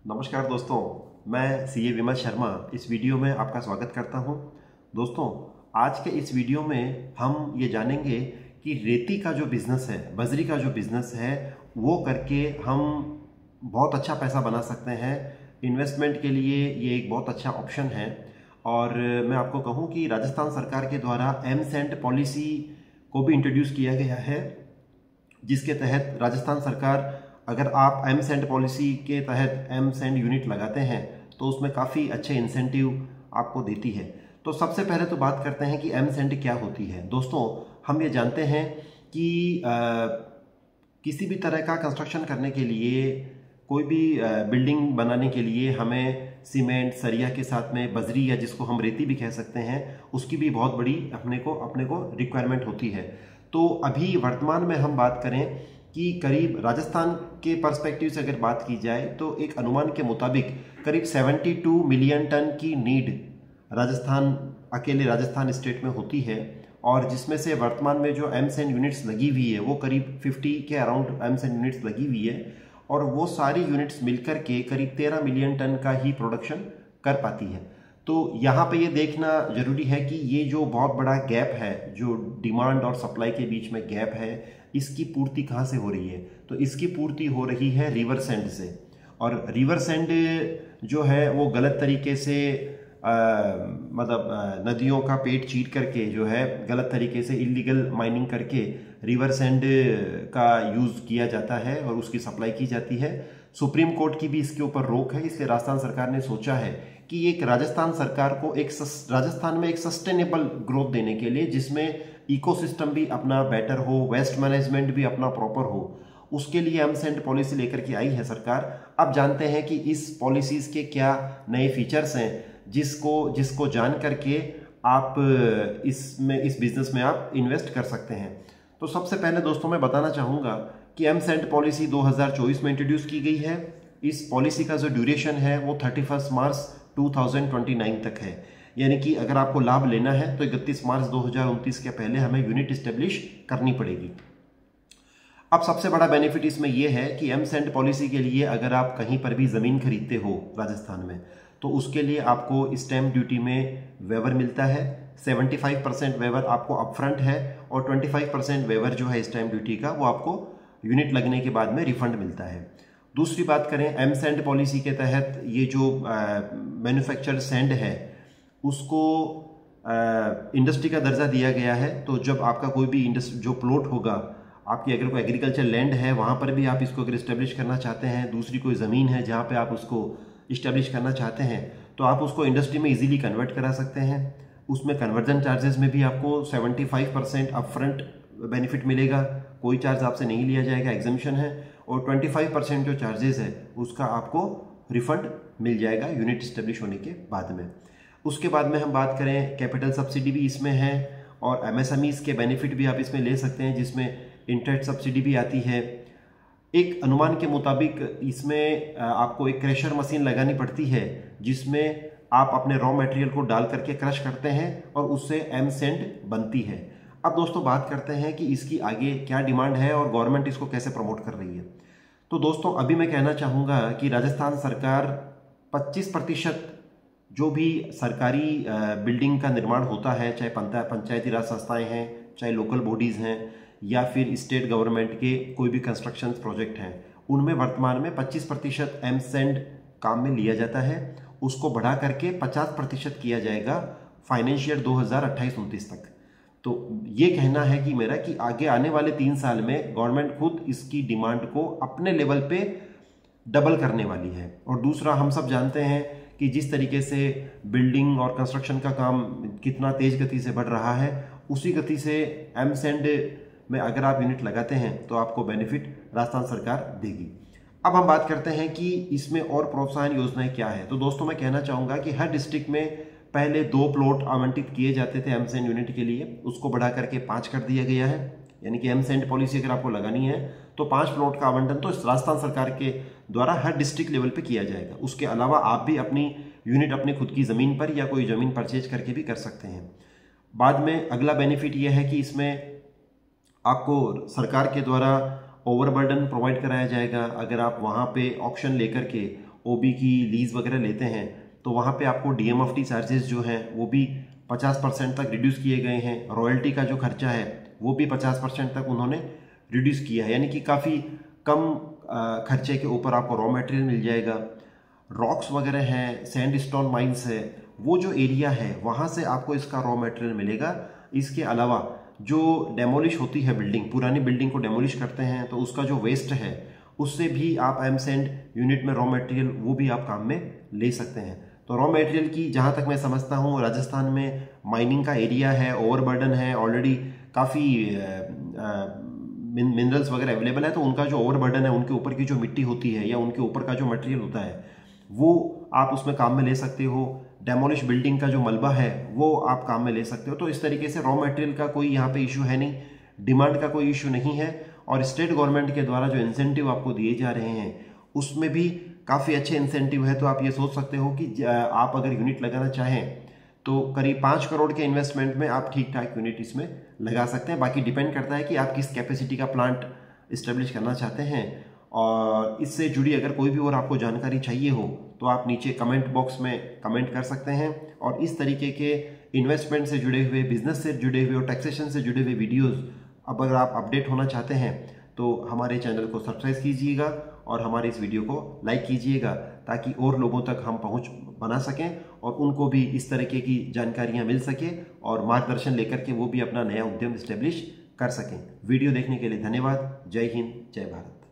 नमस्कार दोस्तों, मैं सीए विमल शर्मा इस वीडियो में आपका स्वागत करता हूं। दोस्तों, आज के इस वीडियो में हम ये जानेंगे कि रेती का जो बिज़नेस है, बजरी का जो बिज़नेस है, वो करके हम बहुत अच्छा पैसा बना सकते हैं। इन्वेस्टमेंट के लिए ये एक बहुत अच्छा ऑप्शन है। और मैं आपको कहूँ कि राजस्थान सरकार के द्वारा एमसेंट पॉलिसी को भी इंट्रोड्यूस किया गया है, जिसके तहत राजस्थान सरकार, अगर आप एमसेंट पॉलिसी के तहत एमसेंट यूनिट लगाते हैं तो उसमें काफ़ी अच्छे इंसेंटिव आपको देती है। तो सबसे पहले तो बात करते हैं कि एमसेंट क्या होती है। दोस्तों, हम ये जानते हैं कि किसी भी तरह का कंस्ट्रक्शन करने के लिए, कोई भी बिल्डिंग बनाने के लिए हमें सीमेंट, सरिया के साथ में बजरी, या जिसको हम रेती भी कह सकते हैं, उसकी भी बहुत बड़ी अपने को रिक्वायरमेंट होती है। तो अभी वर्तमान में हम बात करें कि करीब राजस्थान के पर्सपेक्टिव से अगर बात की जाए तो एक अनुमान के मुताबिक करीब 72 मिलियन टन की नीड अकेले राजस्थान स्टेट में होती है। और जिसमें से वर्तमान में जो एमसेंट यूनिट्स लगी हुई है वो करीब 50 के अराउंड एमसेंट यूनिट्स लगी हुई है, और वो सारी यूनिट्स मिलकर के करीब 13 मिलियन टन का ही प्रोडक्शन कर पाती है। तो यहाँ पे ये देखना जरूरी है कि ये जो बहुत बड़ा गैप है, जो डिमांड और सप्लाई के बीच में गैप है, इसकी पूर्ति कहाँ से हो रही है? तो इसकी पूर्ति हो रही है रिवर सैंड से। और रिवर सैंड जो है वो गलत तरीके से नदियों का पेट चीर करके, जो है गलत तरीके से इलीगल माइनिंग करके रिवर सैंड का यूज़ किया जाता है और उसकी सप्लाई की जाती है। सुप्रीम कोर्ट की भी इसके ऊपर रोक है, इसलिए राजस्थान सरकार ने सोचा है कि एक राजस्थान सरकार को राजस्थान में एक सस्टेनेबल ग्रोथ देने के लिए, जिसमें इकोसिस्टम भी अपना बेटर हो, वेस्ट मैनेजमेंट भी अपना प्रॉपर हो, उसके लिए एमसेंट पॉलिसी लेकर के आई है सरकार। अब जानते हैं कि इस पॉलिसीज के क्या नए फीचर्स हैं, जिसको जान करके आप इस बिजनेस में आप इन्वेस्ट कर सकते हैं। तो सबसे पहले दोस्तों मैं बताना चाहूँगा कि एमसेंट पॉलिसी 2024 में इंट्रोड्यूस की गई है। इस पॉलिसी का जो ड्यूरेशन है वो 31 मार्च 2029 तक है। यानी कि अगर आपको लाभ लेना है तो 31 मार्च 2029 के पहले हमें यूनिट इस्टेब्लिश करनी पड़ेगी। अब सबसे बड़ा बेनिफिट इसमें यह है कि एमसेंट पॉलिसी के लिए अगर आप कहीं पर भी ज़मीन खरीदते हो राजस्थान में, तो उसके लिए आपको स्टैम्प ड्यूटी में वेवर मिलता है। 75% वेवर आपको अपफ्रंट है और 25% वेवर जो है स्टैम्प ड्यूटी का, वो आपको यूनिट लगने के बाद में रिफंड मिलता है। दूसरी बात करें, एमसेंट पॉलिसी के तहत ये जो मैन्युफैक्चर्ड सैंड है उसको इंडस्ट्री का दर्जा दिया गया है। तो जब आपका कोई भी जो प्लॉट होगा, आपकी अगर कोई एग्रीकल्चर लैंड है, वहाँ पर भी आप इसको अगर इस्टेब्लिश करना चाहते हैं, दूसरी कोई ज़मीन है जहाँ पे आप उसको इस्टेब्लिश करना चाहते हैं, तो आप उसको इंडस्ट्री में इजीली कन्वर्ट करा सकते हैं। उसमें कन्वर्जन चार्जेस में भी आपको 75% अपफ्रंट बेनिफिट मिलेगा, कोई चार्ज आपसे नहीं लिया जाएगा, एग्जम्पशन है। और 25% जो चार्जेस है उसका आपको रिफंड मिल जाएगा यूनिट इस्टेब्लिश होने के बाद में। उसके बाद में हम बात करें, कैपिटल सब्सिडी भी इसमें है और एमएसएमईज के बेनिफिट भी आप इसमें ले सकते हैं, जिसमें इंटरेस्ट सब्सिडी भी आती है। एक अनुमान के मुताबिक इसमें आपको एक क्रशर मशीन लगानी पड़ती है, जिसमें आप अपने रॉ मटेरियल को डाल करके क्रश करते हैं और उससे एमसेंट बनती है। अब दोस्तों बात करते हैं कि इसकी आगे क्या डिमांड है और गवर्नमेंट इसको कैसे प्रमोट कर रही है। तो दोस्तों अभी मैं कहना चाहूँगा कि राजस्थान सरकार 25% जो भी सरकारी बिल्डिंग का निर्माण होता है, चाहे पंचायती राज संस्थाएं हैं, चाहे लोकल बॉडीज़ हैं, या फिर स्टेट गवर्नमेंट के कोई भी कंस्ट्रक्शन प्रोजेक्ट हैं, उनमें वर्तमान में 25% एमसेंट काम में लिया जाता है। उसको बढ़ा करके 50% किया जाएगा फाइनेंशियल 2028-29 तक। तो ये कहना है कि मेरा कि आगे आने वाले 3 साल में गवर्नमेंट खुद इसकी डिमांड को अपने लेवल पे डबल करने वाली है। और दूसरा, हम सब जानते हैं कि जिस तरीके से बिल्डिंग और कंस्ट्रक्शन का काम कितना तेज गति से बढ़ रहा है, उसी गति से एमसेंट में अगर आप यूनिट लगाते हैं तो आपको बेनिफिट राजस्थान सरकार देगी। अब हम बात करते हैं कि इसमें और प्रोत्साहन योजनाएं क्या है। तो दोस्तों मैं कहना चाहूँगा कि हर डिस्ट्रिक्ट में पहले 2 प्लॉट आवंटित किए जाते थे एमसेंट यूनिट के लिए, उसको बढ़ा करके 5 कर दिया गया है। यानी कि एमसेंट पॉलिसी अगर आपको लगानी है तो 5 प्लॉट का आवंटन तो राजस्थान सरकार के द्वारा हर डिस्ट्रिक्ट लेवल पे किया जाएगा। उसके अलावा आप भी अपनी यूनिट अपनी खुद की ज़मीन पर या कोई ज़मीन परचेज करके भी कर सकते हैं। बाद में अगला बेनिफिट यह है कि इसमें आपको सरकार के द्वारा ओवरबर्डन प्रोवाइड कराया जाएगा। अगर आप वहाँ पे ऑक्शन लेकर के ओबी की लीज वगैरह लेते हैं तो वहाँ पे आपको डीएमएफटी चार्जेस जो हैं वो भी 50% तक रिड्यूस किए गए हैं। रॉयल्टी का जो खर्चा है वो भी 50% तक उन्होंने रिड्यूस किया है, यानी कि काफ़ी कम खर्चे के ऊपर आपको रॉ मटेरियल मिल जाएगा। रॉक्स वगैरह हैं, सैंडस्टोन माइंस है, वो जो एरिया है वहाँ से आपको इसका रॉ मटेरियल मिलेगा। इसके अलावा जो डेमोलिश होती है बिल्डिंग, पुरानी बिल्डिंग को डेमोलिश करते हैं तो उसका जो वेस्ट है उससे भी आप एमसैंड यूनिट में रॉ मटेरियल वो भी आप काम में ले सकते हैं। तो रॉ मटेरियल की जहाँ तक मैं समझता हूँ राजस्थान में माइनिंग का एरिया है, ओवरबर्डन है, ऑलरेडी काफ़ी मिनरल्स वगैरह अवेलेबल है, तो उनका जो ओवरबर्डन है, उनके ऊपर की जो मिट्टी होती है या उनके ऊपर का जो मटेरियल होता है वो आप उसमें काम में ले सकते हो। डेमोलिश बिल्डिंग का जो मलबा है वो आप काम में ले सकते हो। तो इस तरीके से रॉ मटेरियल का कोई यहाँ पे इशू है नहीं, डिमांड का कोई इशू नहीं है। और स्टेट गवर्नमेंट के द्वारा जो इंसेंटिव आपको दिए जा रहे हैं उसमें भी काफ़ी अच्छे इंसेंटिव है। तो आप ये सोच सकते हो कि आप अगर यूनिट लगाना चाहें तो करीब 5 करोड़ के इन्वेस्टमेंट में आप ठीक ठाक यूनिट इसमें लगा सकते हैं। बाकी डिपेंड करता है कि आप किस कैपेसिटी का प्लांट इस्टेब्लिश करना चाहते हैं। और इससे जुड़ी अगर कोई भी और आपको जानकारी चाहिए हो तो आप नीचे कमेंट बॉक्स में कमेंट कर सकते हैं। और इस तरीके के इन्वेस्टमेंट से जुड़े हुए, बिजनेस से जुड़े हुए और टैक्सेशन से जुड़े हुए वीडियोज़ अब अगर आप अपडेट होना चाहते हैं तो हमारे चैनल को सब्सक्राइब कीजिएगा और हमारे इस वीडियो को लाइक कीजिएगा ताकि और लोगों तक हम पहुंच बना सकें और उनको भी इस तरीके की जानकारियां मिल सके और मार्गदर्शन लेकर के वो भी अपना नया उद्यम इस्टेब्लिश कर सकें। वीडियो देखने के लिए धन्यवाद। जय हिंद, जय भारत।